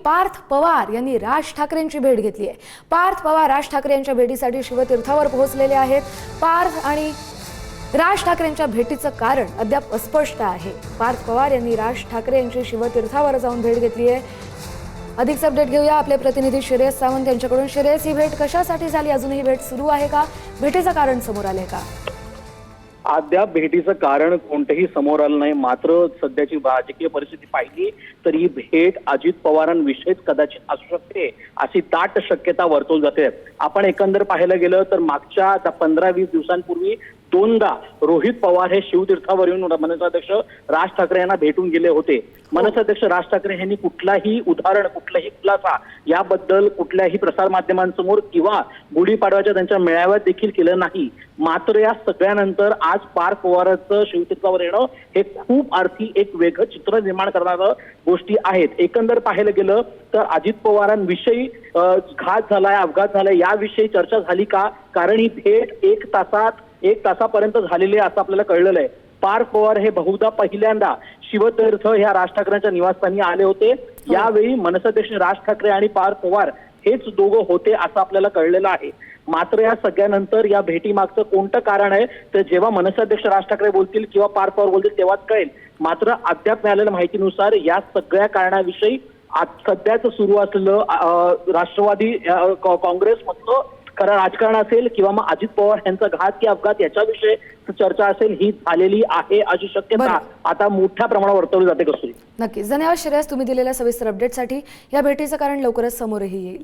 पार्थ पवार यांनी राज ठाकरेंची भेट घेतली आहे। पार्थ पवार राज ठाकरे यांच्या भेटीसाठी शिवतीर्थावर पोहोचलेले आहेत। पार्थ आणि राज ठाकरेंच्या भेटीचं कारण अद्याप अस्पष्ट आहे। पार्थ पवार यांनी राज ठाकरे यांची शिवतीर्थावर जाऊन भेट घेतली आहे। अधिक अपडेट घेऊया आपले प्रतिनिधी श्रेयस सावंत यांच्याकडून। श्रेयस, ही भेट कशासाठी झाली? अजूनही भेट सुरू आहे का? भेटीचं कारण समोर आले का? अद्याप भेटीचं कारण कोणतंही समोर आलं नाही। मात्र सध्याची राजकीय परिस्थिती पाहिली तर ही भेट अजित पवारांविषयीच कदाचित असू शकते अशी दाट शक्यता वर्तवली जाते। आपण एकंदर पाहायला गेलं तर मागच्या 15-20 दिवसांपूर्वी दोनदा रोहित पवार हे शिवतीर्थावर येऊन मनसेअध्यक्ष राज ठाकरे यांना भेटून गेले होते। मनसेअध्यक्ष राज ठाकरे यांनी कुठलाही उदाहरण, कुठलाही खुलासा याबद्दल कुठल्याही प्रसारमाध्यमांसमोर किंवा गुढीपाडव्याच्या त्यांच्या मेळाव्यात देखील केलं नाही। मात्र या सगळ्यानंतर आज पार्थ पवारांचं शिवतीर्थावर येणं हे खूप अर्थी एक वेगळं चित्र निर्माण करणारं गोष्टी आहेत। एकंदर पाहायला गेलं तर अजित पवारांविषयी घात झालाय, अपघात झालाय याविषयी चर्चा झाली का? कारण ही भेट एक तासापर्यंत झालेली आहे असं आपल्याला कळलेलं आहे। पार्थ पवार हे बहुधा पहिल्यांदा शिवतीर्थ ह्या राज ठाकरेंच्या निवासस्थानी आले होते। यावेळी मनसेअध्यक्ष राज ठाकरे आणि पार्थ पवार हेच दोघं होते असं आपल्याला कळलेलं आहे। मात्र या सगळ्यानंतर या भेटीमागचं कोणतं कारण आहे तर जेव्हा मनसेअध्यक्ष राज ठाकरे बोलतील किंवा पार्थ पवार बोलतील तेव्हाच कळेल। मात्र अद्याप मिळालेल्या माहितीनुसार या सगळ्या कारणाविषयी आज सध्याच सुरू असलेलं राष्ट्रवादी काँग्रेसमधलं खरं राजकारण असेल किंवा मग अजित पवार यांचा घात की अपघात याच्याविषयी चर्चा असेल ही झालेली आहे अशी शक्यता आता मोठ्या प्रमाणावर वर्तवली जाते। कसोरी, नक्कीच धन्यवाद श्रेयस, तुम्ही दिलेल्या सविस्तर अपडेटसाठी। या भेटीचं कारण लवकरच समोरही येईल।